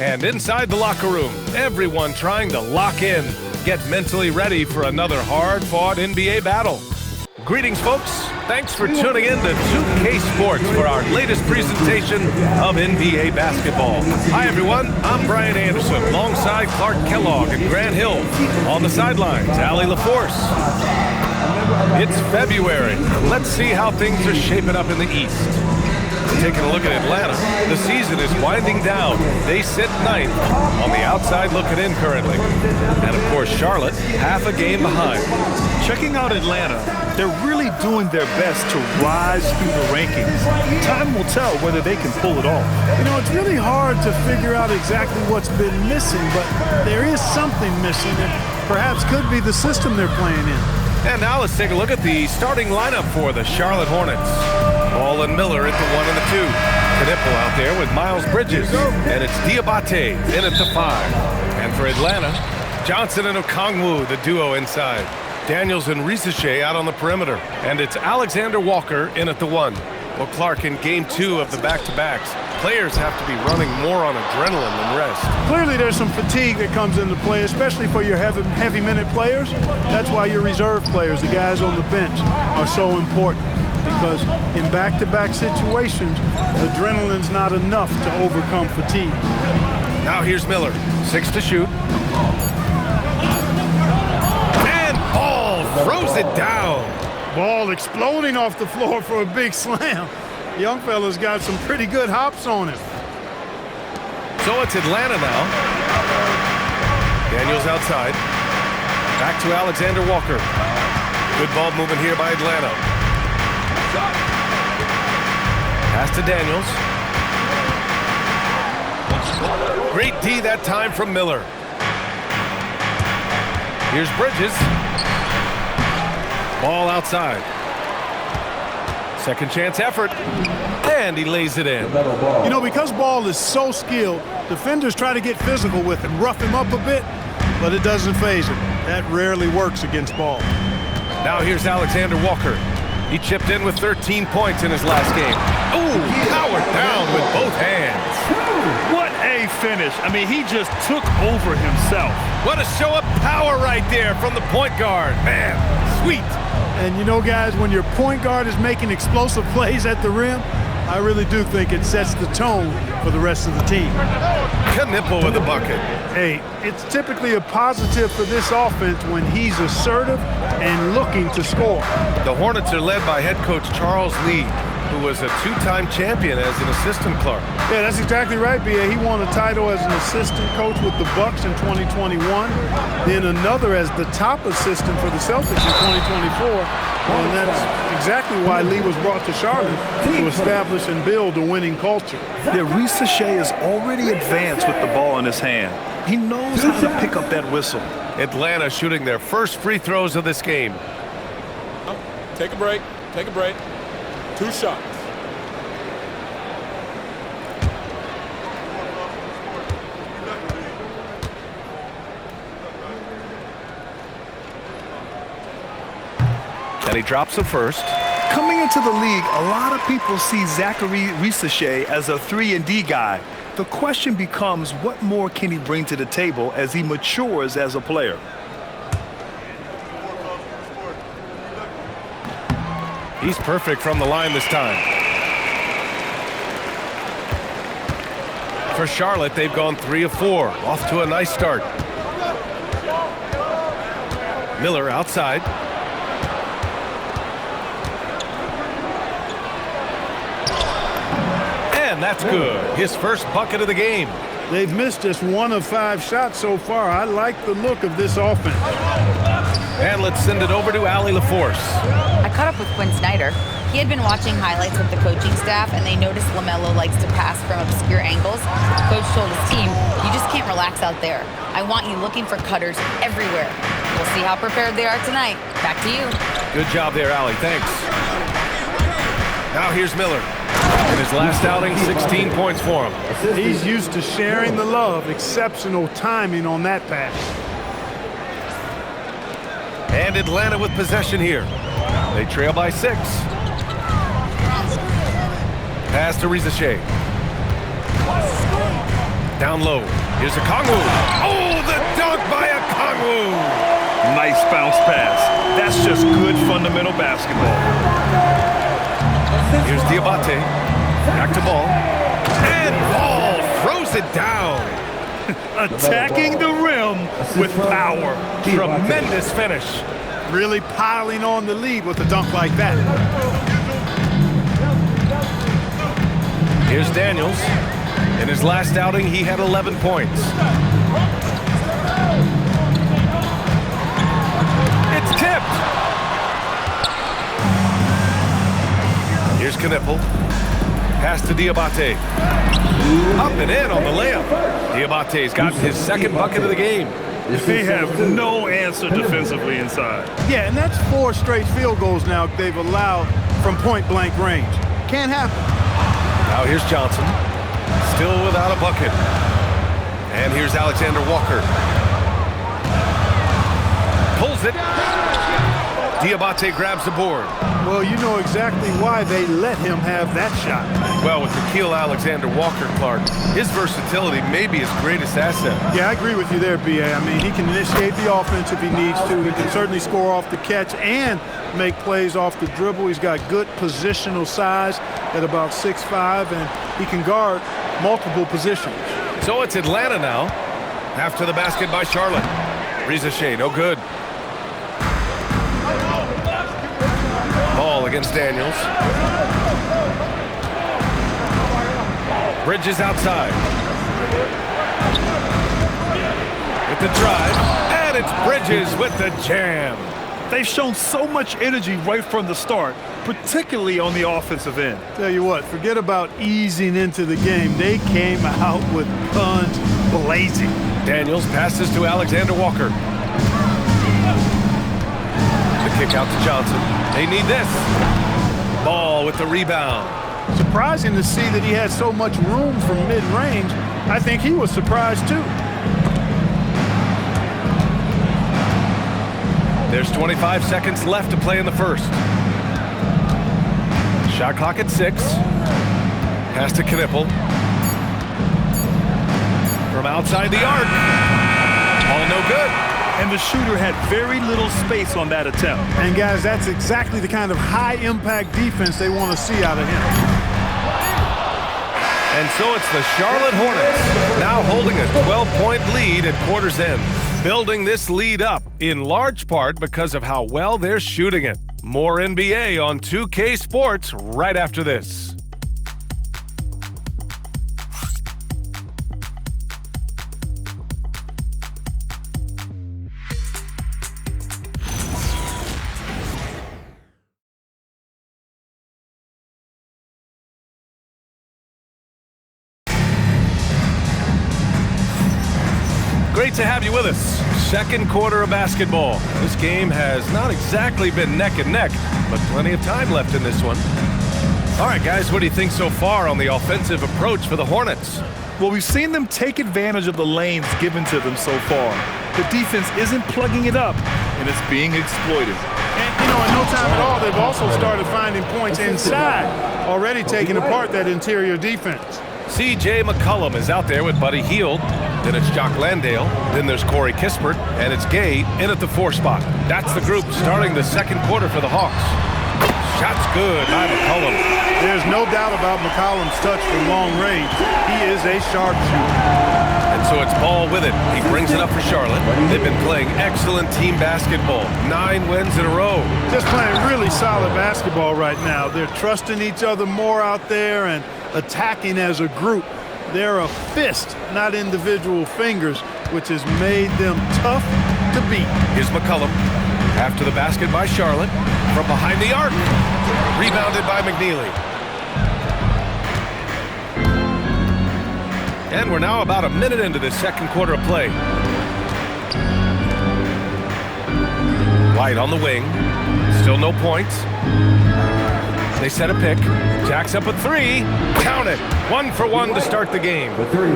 And inside the locker room, everyone trying to lock in, get mentally ready for another hard-fought NBA battle. Greetings, folks. Thanks for tuning in to 2K Sports for our latest presentation of NBA basketball. Hi, everyone. I'm Brian Anderson, alongside Clark Kellogg and Grant Hill. On the sidelines, Allie LaForce. It's February. Let's see how things are shaping up in the East. Taking a look at Atlanta, the season is winding down. They sit ninth on the outside looking in currently. And of course, Charlotte, half a game behind. Checking out Atlanta, they're really doing their best to rise through the rankings. Time will tell whether they can pull it off. You know, it's really hard to figure out exactly what's been missing, but there is something missing that perhaps could be the system they're playing in. And now let's take a look at the starting lineup for the Charlotte Hornets. Ball and Miller at the 1 and the 2. Knipple out there with Miles Bridges. And it's Diabate in at the 5. And for Atlanta, Johnson and Okongwu, the duo inside. Daniels and Risache out on the perimeter. And it's Alexander Walker in at the 1. Well, Clark, in game 2 of the back-to-backs, players have to be running more on adrenaline than rest. Clearly there's some fatigue that comes into play, especially for your heavy minute players. That's why your reserve players, the guys on the bench, are so important. Because in back-to-back situations, adrenaline's not enough to overcome fatigue. Now here's Miller, 6 to shoot. And Ball throws it down. Ball exploding off the floor for a big slam. Young fella's got some pretty good hops on him. So it's Atlanta now. Daniels outside. Back to Alexander Walker. Good ball movement here by Atlanta. Pass to Daniels. Great D that time from Miller. Here's Bridges. Ball outside. Second chance effort. And he lays it in. You know, because Ball is so skilled, defenders try to get physical with him, rough him up a bit, but it doesn't faze him. That rarely works against Ball. Now here's Alexander Walker. He chipped in with 13 points in his last game. Ooh, powered down with both hands. What a finish. I mean, he just took over himself. What a show of power right there from the point guard. Man, sweet. And you know, guys, when your point guard is making explosive plays at the rim, I really do think it sets the tone for the rest of the team. Knipple with the bucket. Hey, it's typically a positive for this offense when he's assertive and looking to score. The Hornets are led by head coach Charles Lee, who was a two-time champion as an assistant, Clark. Yeah, that's exactly right, B.A. He won a title as an assistant coach with the Bucks in 2021, then another as the top assistant for the Celtics in 2024. And that's exactly why Lee was brought to Charlotte, to establish and build a winning culture. Yeah, Risache is already advanced with the ball in his hand. He knows how to pick up that whistle. Atlanta shooting their first free throws of this game. Take a break. Take a break. 2 shots. And he drops the first. Coming into the league, a lot of people see Zachary Risache as a 3-and-D guy. The question becomes, what more can he bring to the table as he matures as a player? He's perfect from the line this time. For Charlotte, they've gone 3 of 4. Off to a nice start. Miller outside. And that's good. His first bucket of the game. They've missed just 1 of 5 shots so far. I like the look of this offense. And let's send it over to Allie LaForce. I caught up with Quinn Snyder. He had been watching highlights with the coaching staff, and they noticed Lamelo likes to pass from obscure angles. Coach told his team, you just can't relax out there. I want you looking for cutters everywhere. We'll see how prepared they are tonight. Back to you. Good job there, Allie. Thanks. Now here's Miller. In his last outing, 16 points for him. He's used to sharing the love. Exceptional timing on that pass. And Atlanta with possession here. They trail by 6. Pass to Risache. Down low. Here's Okongwu. Oh, the dunk by Okongwu. Nice bounce pass. That's just good fundamental basketball. Here's Diabate. Back to Ball. And Ball throws it down. Attacking the rim with power. Tremendous finish. Really piling on the lead with a dunk like that. Here's Daniels. In his last outing, he had 11 points. It's tipped. Here's Knipple. Pass to Diabate. Up and in on the layup. Diabate's got his second bucket of the game. They have no answer defensively inside. Yeah, and that's 4 straight field goals now they've allowed from point-blank range. Can't happen. Now here's Johnson. Still without a bucket. And here's Alexander Walker. Pulls it. Diabate grabs the board. Well, you know exactly why they let him have that shot. Well, with Nickeil Alexander-Walker, Clark, his versatility may be his greatest asset. Yeah, I agree with you there, B.A. I mean, he can initiate the offense if he needs to. He can certainly score off the catch and make plays off the dribble. He's got good positional size at about 6'5", and he can guard multiple positions. So it's Atlanta now. After the basket by Charlotte. Rizachet, no good. Ball against Daniels. Bridges outside. With the drive. And it's Bridges with the jam. They've shown so much energy right from the start, particularly on the offensive end. Tell you what, forget about easing into the game. They came out with guns blazing. Daniels passes to Alexander Walker. The kick out to Johnson. They need this. Ball with the rebound. Surprising to see that he had so much room from mid-range. I think he was surprised too. There's 25 seconds left to play in the first. Shot clock at 6. Pass to Knipple. From outside the arc. All no good. And the shooter had very little space on that attempt. And guys, that's exactly the kind of high-impact defense they want to see out of him. And so it's the Charlotte Hornets now holding a 12-point lead at quarter's end. Building this lead up in large part because of how well they're shooting it. More NBA on 2K Sports right after this. Great to have you with us. Second quarter of basketball. This game has not exactly been neck and neck, but plenty of time left in this one. All right, guys, what do you think so far on the offensive approach for the Hornets? Well, we've seen them take advantage of the lanes given to them so far. The defense isn't plugging it up, and it's being exploited. And, you know, in no time at all, they've also started finding points inside, already taking apart that interior defense. C.J. McCollum is out there with Buddy Hield. Then it's Jock Landale. Then there's Corey Kispert. And it's Gay in at the 4 spot. That's the group starting the second quarter for the Hawks. Shot's good by McCollum. There's no doubt about McCollum's touch from long range. He is a sharpshooter. And so it's Ball with it. He brings it up for Charlotte. They've been playing excellent team basketball. 9 wins in a row. Just playing really solid basketball right now. They're trusting each other more out there and attacking as a group. They're a fist, not individual fingers, which has made them tough to beat. Here's McCollum. After the basket by Charlotte. From behind the arc. Rebounded by McNeely. And we're now about a minute into this second quarter of play. White on the wing. Still no points. They set a pick. Jacks up a 3. Count it. 1 for 1 to start the game.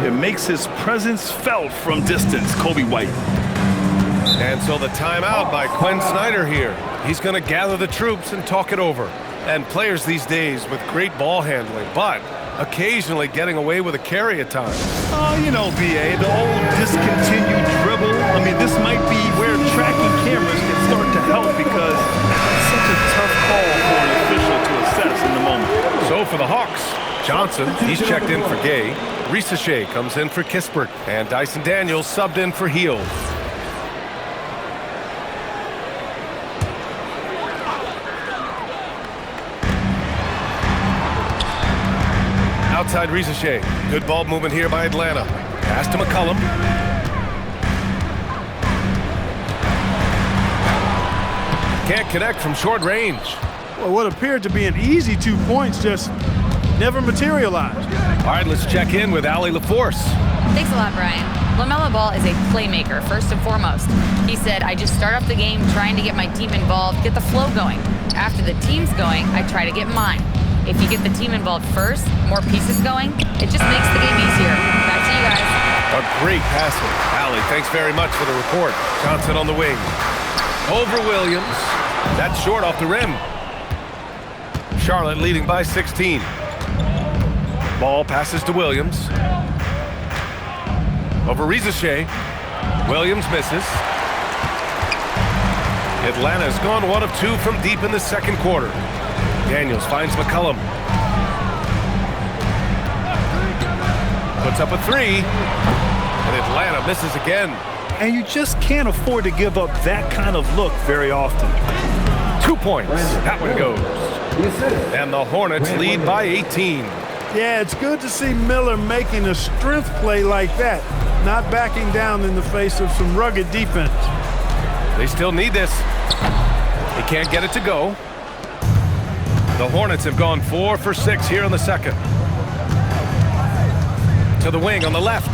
It makes his presence felt from distance, Kobe White. And so the timeout by Quinn Snyder here. He's going to gather the troops and talk it over. And players these days with great ball handling, but occasionally getting away with a carry at times. Oh, you know, BA, the old discontinued dribble. I mean, this might be where tracking cameras can start to help because it's such a tough call for an official to assess in the moment. So for the Hawks, Johnson, he's checked in for Gay. Risache comes in for Kispert. And Dyson Daniels subbed in for Heald. Outside Risache. Good ball movement here by Atlanta. Pass to McCollum. Can't connect from short range. Well, what appeared to be an easy 2 points just never materialized. All right, let's check in with Allie LaForce. Thanks a lot, Brian. LaMelo Ball is a playmaker, first and foremost. He said, I just start off the game trying to get my team involved, get the flow going. After the team's going, I try to get mine. If you get the team involved first, more pieces going, it just makes the game easier. Back to you guys. A great passer. Allie, thanks very much for the report. Johnson on the wing. Over Williams. That's short off the rim. Charlotte leading by 16. Ball passes to Williams. Over Risache. Williams misses. Atlanta's gone 1 of 2 from deep in the second quarter. Daniels finds McCollum. Puts up a 3. And Atlanta misses again. And you just can't afford to give up that kind of look very often. 2 points. That one goes. And the Hornets lead by 18. Yeah, it's good to see Miller making a strength play like that, not backing down in the face of some rugged defense. They still need this. They can't get it to go. The Hornets have gone 4 for 6 here in the second. To the wing on the left.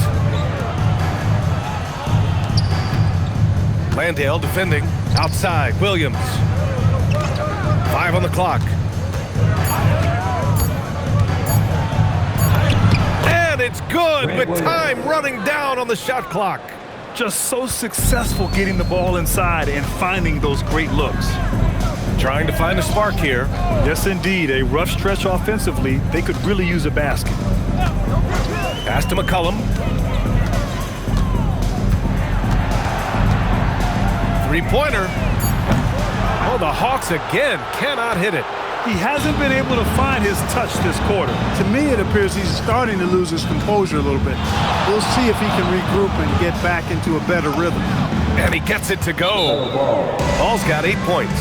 Landale defending. Outside, Williams. 5 on the clock. And it's good with time running down on the shot clock. Just so successful getting the ball inside and finding those great looks. Trying to find a spark here. Yes, indeed. A rough stretch offensively. They could really use a basket. Pass to McCollum. 3-pointer. Oh, the Hawks again cannot hit it. He hasn't been able to find his touch this quarter. To me, it appears he's starting to lose his composure a little bit. We'll see if he can regroup and get back into a better rhythm. And he gets it to go. Ball's got 8 points.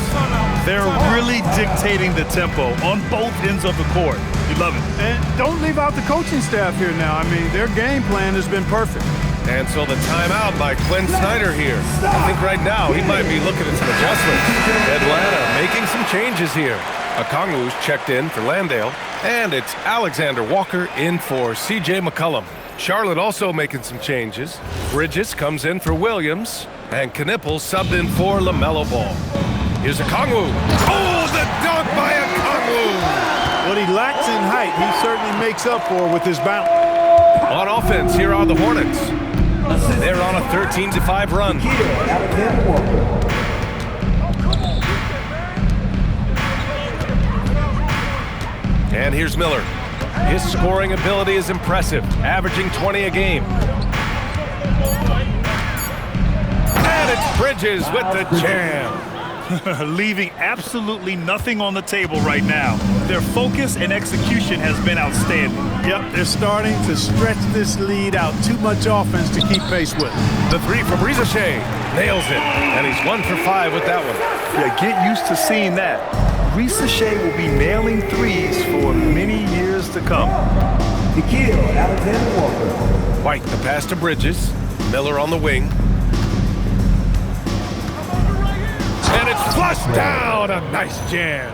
They're really dictating the tempo on both ends of the court. You love it. And don't leave out the coaching staff here now. I mean, their game plan has been perfect. And so the timeout by Quinn Snyder here. I think right now he might be looking at some adjustments. Atlanta making some changes here. Okongwu's checked in for Landale. And it's Alexander Walker in for C.J. McCollum. Charlotte also making some changes. Bridges comes in for Williams. And Knippel subbed in for LaMelo Ball. Here's Okongwu. Oh, the dunk by Okongwu! What he lacks in height, he certainly makes up for with his bounce. On offense, here are the Hornets. They're on a 13-5 run. And here's Miller. His scoring ability is impressive, averaging 20 a game. And it's Bridges with the jam. Leaving absolutely nothing on the table right now. Their focus and execution has been outstanding. Yep, they're starting to stretch this lead out. Too much offense to keep pace with. The 3 from Risache nails it, and he's 1 for 5 with that one. Yeah, get used to seeing that. Risache will be nailing threes for many years to come. White, the pass to Bridges. Miller on the wing. And it's flushed down. A nice jam.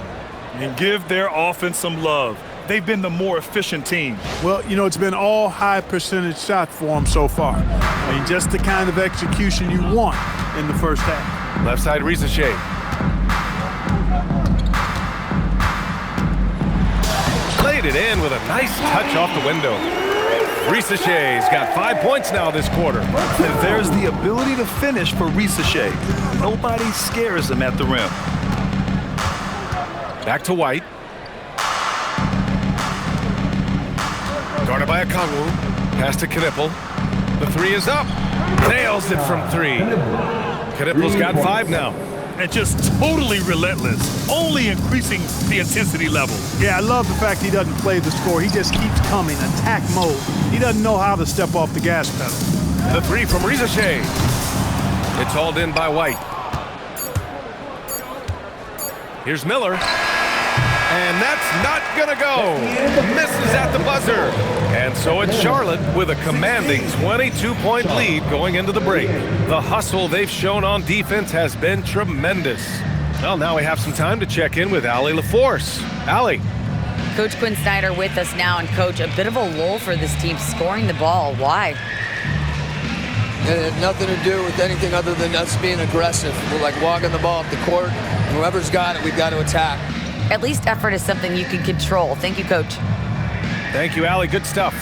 And give their offense some love. They've been the more efficient team. Well, you know, it's been all high percentage shots for them so far. I mean, just the kind of execution you want in the first half. Left side, Risache. Laid it in with a nice touch off the window. Risache's got 5 points now this quarter. And there's the ability to finish for Risache. Nobody scares him at the rim. Back to White. Guarded by Okongwu. Pass to Knipple. The three is up. Nails it from three. Knipple's got 5 now. And just totally relentless, only increasing the intensity level. Yeah, I love the fact he doesn't play the score. He just keeps coming, attack mode. He doesn't know how to step off the gas pedal. The three from Rizashe. It's hauled in by White. Here's Miller. And that's not gonna go. Misses at the buzzer. And so it's Charlotte with a commanding 22-point lead going into the break. The hustle they've shown on defense has been tremendous. Well, now we have some time to check in with Allie LaForce. Allie. Coach Quinn Snyder with us now, and Coach, a bit of a lull for this team scoring the ball. Why? It had nothing to do with anything other than us being aggressive. We're like walking the ball up the court, and whoever's got it, we've got to attack. At least effort is something you can control. Thank you, Coach. Thank you, Allie. Good stuff.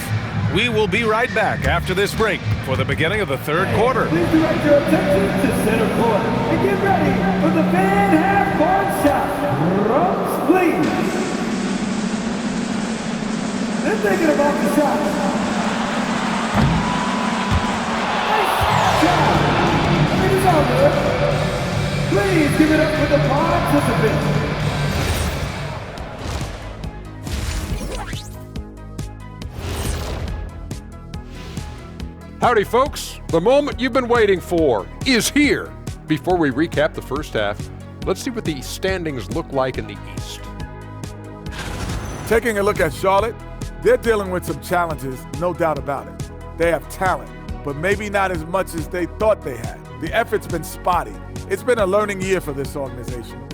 We will be right back after this break for the beginning of the third quarter. Please direct your attention to center court and get ready for the fan half-court shot. Drums, please. They're thinking about the shot. Nice shot. I mean, it's all good. Please give it up for the participants. Howdy, folks. The moment you've been waiting for is here. Before we recap the first half, let's see what the standings look like in the East. Taking a look at Charlotte, they're dealing with some challenges, no doubt about it. They have talent, but maybe not as much as they thought they had. The effort's been spotty. It's been a learning year for this organization.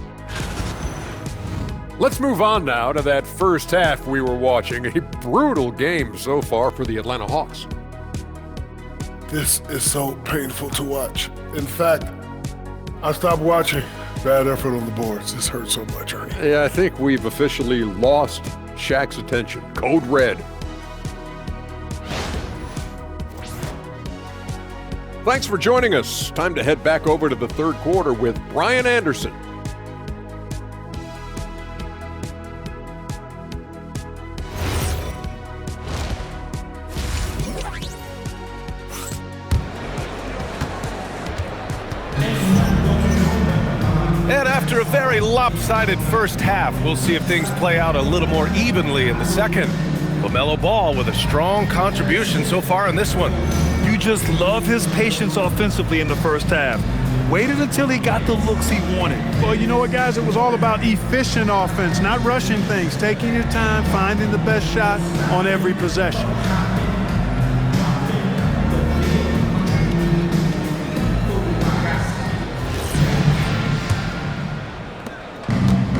Let's move on now to that first half we were watching. A brutal game so far for the Atlanta Hawks. This is so painful to watch. In fact, I stopped watching. Bad effort on the boards. This hurts so much, Ernie. Yeah, I think we've officially lost Shaq's attention. Code red. Thanks for joining us. Time to head back over to the third quarter with Brian Anderson. And after a very lopsided first half, we'll see if things play out a little more evenly in the second. Lamelo Ball with a strong contribution so far in this one. You just love his patience offensively in the first half. Waited until he got the looks he wanted. Well, you know what, guys? It was all about efficient offense, not rushing things, taking your time, finding the best shot on every possession.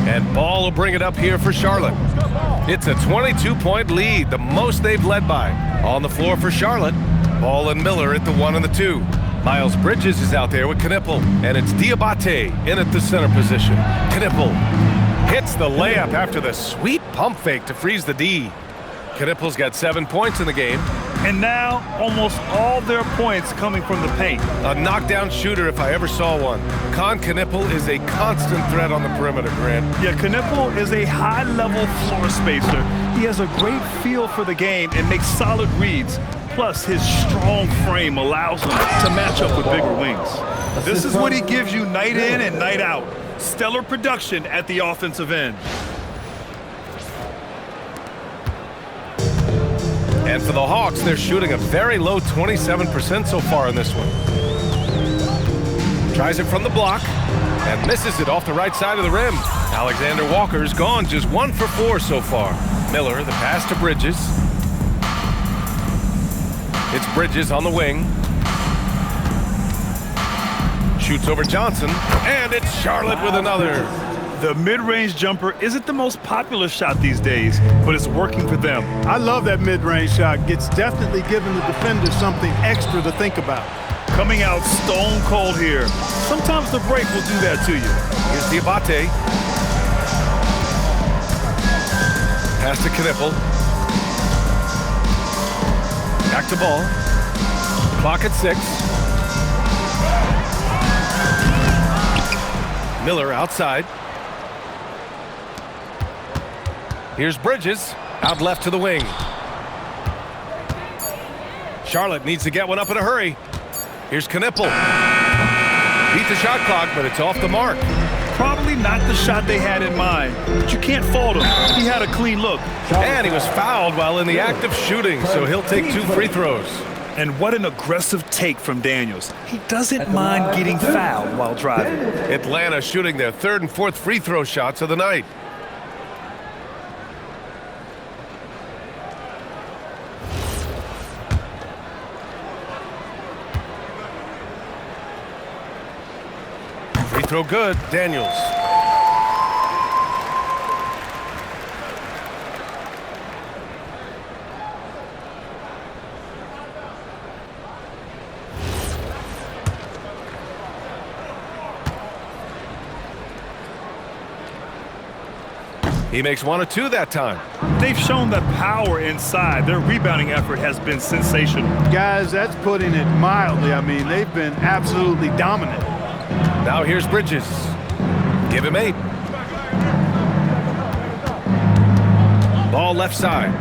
And Ball will bring it up here for Charlotte. It's a 22-point lead, the most they've led by. On the floor for Charlotte, Ball and Miller at the 1 and the 2. Miles Bridges is out there with Knipple, and it's Diabate in at the center position. Knipple hits the layup after the sweet pump fake to freeze the D. Knipple's got 7 points in the game. And now, almost all their points coming from the paint. A knockdown shooter if I ever saw one. Knipple is a constant threat on the perimeter, Grant. Yeah, Knipple is a high-level floor spacer. He has a great feel for the game and makes solid reads. Plus, his strong frame allows him to match up with bigger wings. This is what he gives you night in and night out. Stellar production at the offensive end. And for the Hawks, they're shooting a very low 27% so far in this one. Tries it from the block and misses it off the right side of the rim. Alexander Walker's gone just 1 for 4 so far. Miller, the pass to Bridges. It's Bridges on the wing. Shoots over Johnson, and it's Charlotte with another. The mid-range jumper isn't the most popular shot these days, but it's working for them. I love that mid-range shot. Gets definitely giving the defender something extra to think about. Coming out stone cold here. Sometimes the break will do that to you. Here's Diabate. Pass to Knipple. Back to Ball. Clock at 6. Miller outside. Here's Bridges, out left to the wing. Charlotte needs to get one up in a hurry. Here's Knipple. Beat the shot clock, but it's off the mark. Probably not the shot they had in mind, but you can't fault him. He had a clean look. And he was fouled while in the act of shooting, so he'll take 2 free throws. And what an aggressive take from Daniels. He doesn't mind getting fouled while driving. Atlanta shooting their 3rd and 4th free throw shots of the night. Free throw good, Daniels. He makes 1 or 2 that time. They've shown that power inside. Their rebounding effort has been sensational. Guys, that's putting it mildly. I mean, they've been absolutely dominant. Now here's Bridges. Give him 8. Ball left side.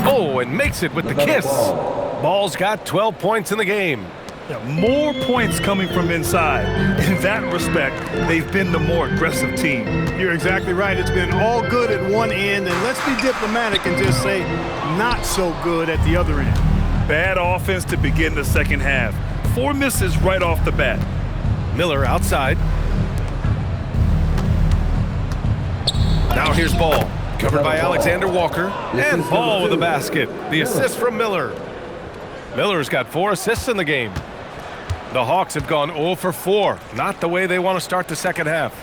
Oh, and makes it with the kiss. Ball's got 12 points in the game. Yeah, more points coming from inside. In that respect, they've been the more aggressive team. You're exactly right. It's been all good at one end, and let's be diplomatic and just say not so good at the other end. Bad offense to begin the second half. 4 misses right off the bat. Miller outside. Now here's Ball. Covered by Alexander Walker. And Ball with a basket. The assist from Miller. Miller's got 4 assists in the game. The Hawks have gone 0 for 4. Not the way they want to start the second half.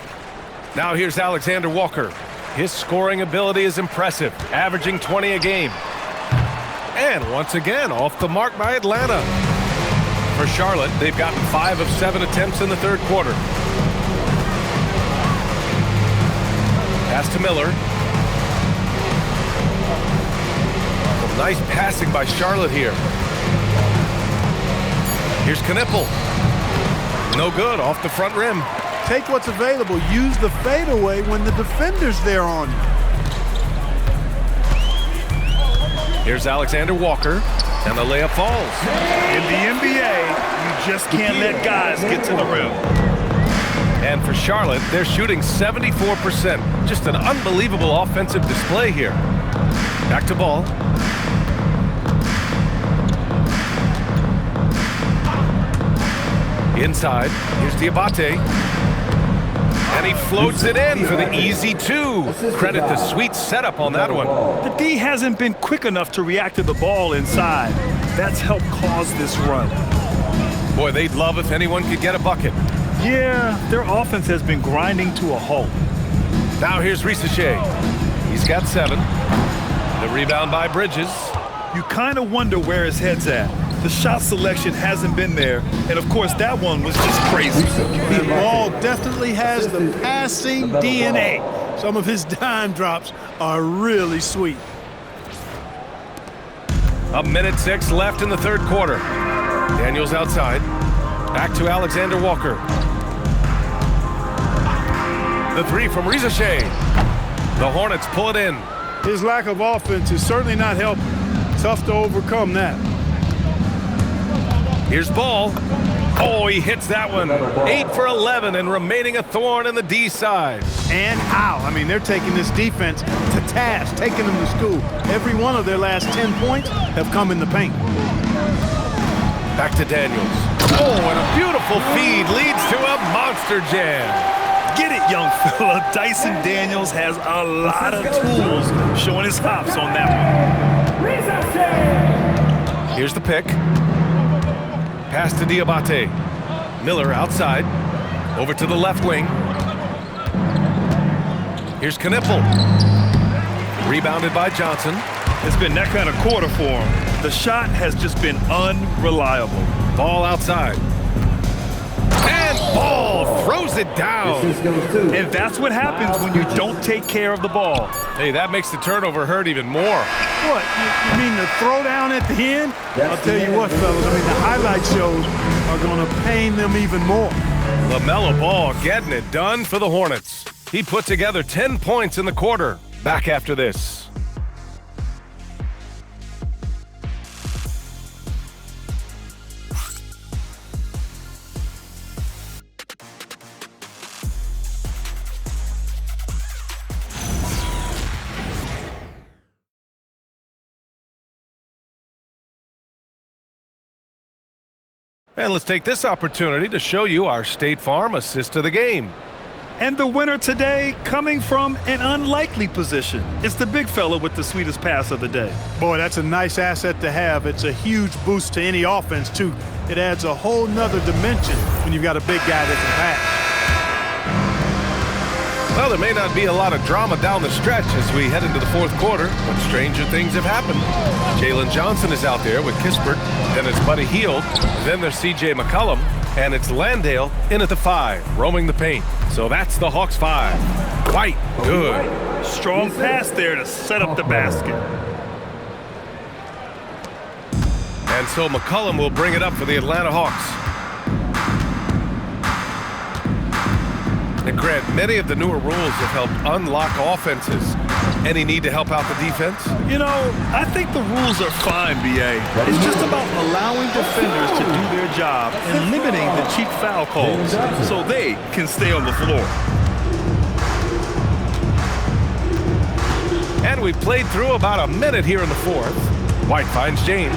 Now here's Alexander Walker. His scoring ability is impressive, averaging 20 a game. And once again, off the mark by Atlanta. For Charlotte, they've gotten 5 of 7 attempts in the 3rd quarter. Pass to Miller. Some nice passing by Charlotte here. Here's Knipple. No good, off the front rim. Take what's available. Use the fadeaway when the defender's there on you. Here's Alexander Walker, and the layup falls. In the NBA, you just can't let guys get to the rim. And for Charlotte, they're shooting 74%. Just an unbelievable offensive display here. Back to Ball. Inside, here's Diabate. And he floats it in for the easy 2. Credit the sweet setup on that one. The D hasn't been quick enough to react to the ball inside. That's helped cause this run. Boy, they'd love if anyone could get a bucket. Yeah, their offense has been grinding to a halt. Now here's Risache. He's got 7. The rebound by Bridges. You kind of wonder where his head's at. The shot selection hasn't been there, and of course that one was just crazy. The Ball definitely has the passing DNA. Some of his dime drops are really sweet. 1:06 left in the 3rd quarter. Daniels outside. Back to Alexander Walker. The 3 from Risache. The Hornets pull it in. His lack of offense is certainly not helping. Tough to overcome that. Here's Ball. Oh, he hits that one. 8 for 11 and remaining a thorn in the D side. And how? I mean, they're taking this defense to task, taking them to school. Every one of their last 10 points have come in the paint. Back to Daniels. Oh, and a beautiful feed leads to a monster jam. Get it, young fella. Dyson Daniels has a lot of tools, showing his hops on that one. Here's the pick. Pass to Diabate. Miller outside. Over to the left wing. Here's Knipple. Rebounded by Johnson. It's been that kind of quarter for him. The shot has just been unreliable. Ball outside. And Ball throws it down. And that's what happens when you don't take care of the ball. Hey, that makes the turnover hurt even more. What? You mean the throwdown at the end? I'll tell you what, fellas. I mean, the highlight shows are going to pain them even more. Lamelo Ball getting it done for the Hornets. He put together 10 points in the quarter. Back after this. And let's take this opportunity to show you our State Farm assist of the game. And the winner today coming from an unlikely position. It's the big fella with the sweetest pass of the day. Boy, that's a nice asset to have. It's a huge boost to any offense, too. It adds a whole nother dimension when you've got a big guy that can pass. Well, there may not be a lot of drama down the stretch as we head into the fourth quarter, but stranger things have happened. Jalen Johnson is out there with Kispert, then it's Buddy Hield, then there's C.J. McCollum, and it's Landale in at the 5, roaming the paint. So that's the Hawks 5. White, good. Strong pass there to set up the basket. And so McCollum will bring it up for the Atlanta Hawks. And Grant, many of the newer rules have helped unlock offenses. Any need to help out the defense? You know, I think the rules are fine, B.A. It's just about allowing defenders to do their job and limiting the cheap foul calls so they can stay on the floor. And we've played through about a minute here in the fourth. White finds James.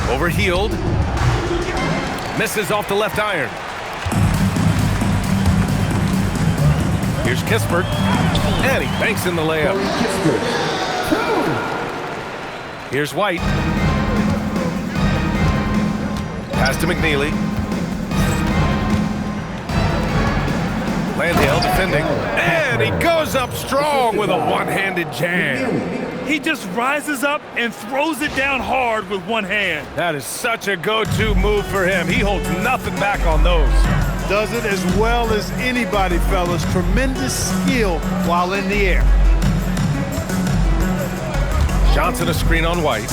Over Hield. Misses off the left iron. Here's Kispert. And he banks in the layup. Here's White. Pass to McNeely. Landale defending. And he goes up strong with a one-handed jam. He just rises up and throws it down hard with one hand. That is such a go-to move for him. He holds nothing back on those. Does it as well as anybody, fellas. Tremendous skill while in the air. Johnson a screen on White.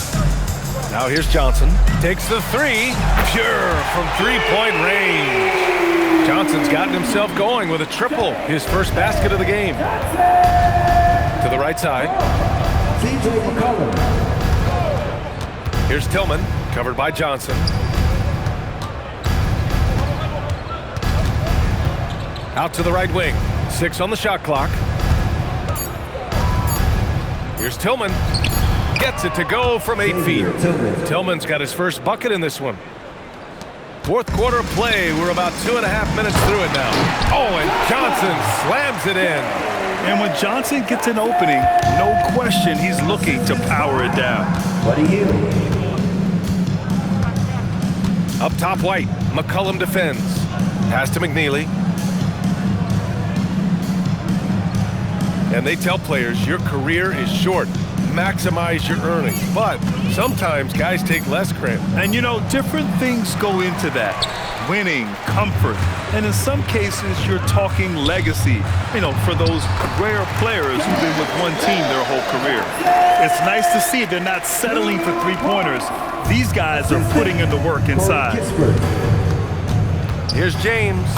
Now here's Johnson. Takes the 3. Pure from three-point range. Johnson's gotten himself going with a triple. His first basket of the game. To the right side. Here's Tillman, covered by Johnson. Out to the right wing. 6 on the shot clock. Here's Tillman. Gets it to go from 8 feet. Tillman's got his first bucket in this one. Fourth quarter play. We're about 2.5 minutes through it now. Oh, and Johnson slams it in. And when Johnson gets an opening, no question he's looking to power it down. Up top, White. McCollum defends. Pass to McNeely. And they tell players your career is short. Maximize your earnings. But sometimes guys take less, Grant. And you know, different things go into that. Winning, comfort, and in some cases you're talking legacy, you know, for those rare players who've been with one team their whole career. It's nice to see they're not settling for three-pointers. These guys are putting in the work inside. Here's James.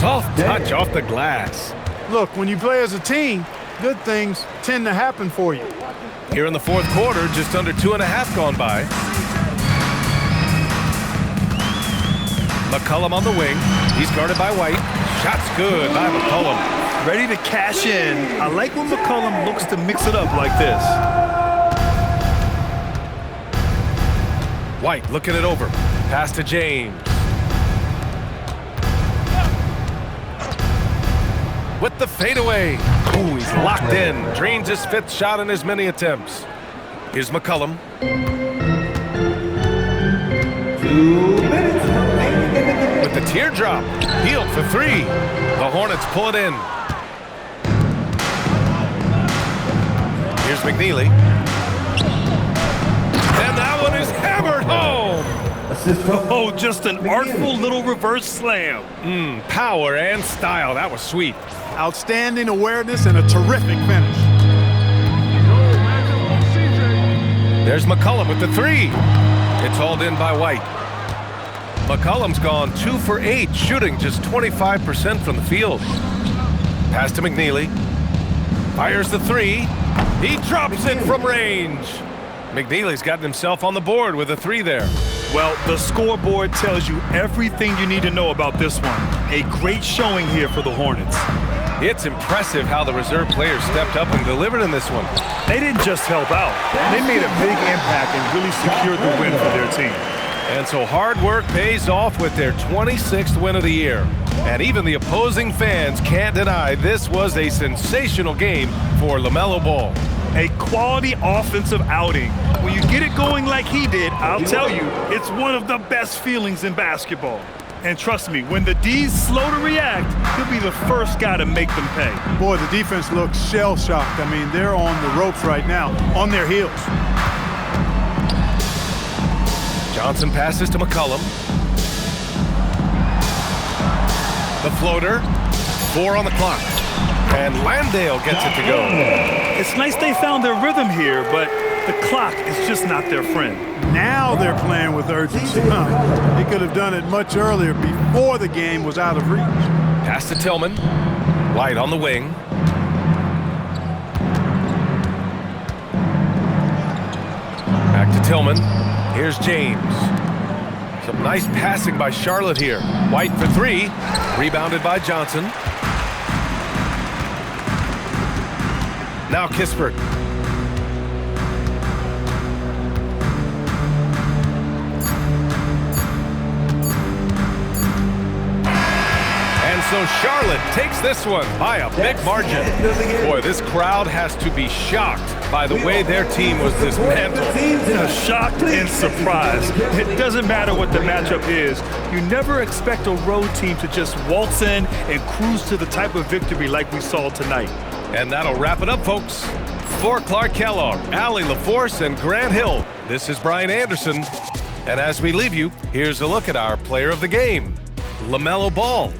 Soft touch off the glass. Look, when you play as a team, good things tend to happen for you. Here in the fourth quarter, just under 2.5 gone by. McCollum on the wing. He's guarded by White. Shot's good by McCollum. Ready to cash in. I like when McCollum looks to mix it up like this. White looking it over. Pass to James. With the fadeaway. Ooh, he's locked in. Drains his 5th shot in as many attempts. Here's McCollum. 2 minutes remaining. With the teardrop. Hield for 3. The Hornets pull it in. Here's McNeely. And that one is hammered home. Oh, just an artful little reverse slam. Power and style. That was sweet. Outstanding awareness and a terrific finish. There's McCollum with the 3. It's hauled in by White. McCollum's gone 2 for 8, shooting just 25% from the field. Pass to McNeely. Fires the 3. He drops it from range. McNeely's gotten himself on the board with a 3 there. Well, the scoreboard tells you everything you need to know about this one. A great showing here for the Hornets. It's impressive how the reserve players stepped up and delivered in this one. They didn't just help out. They made a big impact and really secured the win for their team. And so hard work pays off with their 26th win of the year. And even the opposing fans can't deny this was a sensational game for Lamelo Ball. A quality offensive outing. When you get it going like he did, I'll tell you, it's one of the best feelings in basketball. And trust me, when the D's slow to react, he'll be the first guy to make them pay. Boy, the defense looks shell-shocked. I mean, they're on the ropes right now, on their heels. Johnson passes to McCollum. The floater, 4 on the clock. And Landale gets it to go. It's nice they found their rhythm here, but the clock is just not their friend. Now they're playing with urgency. They could have done it much earlier, before the game was out of reach. Pass to Tillman. White on the wing. Back to Tillman. Here's James. Some nice passing by Charlotte here. White for 3. Rebounded by Johnson. Now Kispert. So Charlotte takes this one by a big margin. Boy, this crowd has to be shocked by the way their team was dismantled. Shocked and surprised. It doesn't matter what the matchup is. You never expect a road team to just waltz in and cruise to the type of victory like we saw tonight. And that'll wrap it up, folks. For Clark Kellogg, Allie LaForce, and Grant Hill, this is Brian Anderson. And as we leave you, here's a look at our player of the game, Lamelo Ball.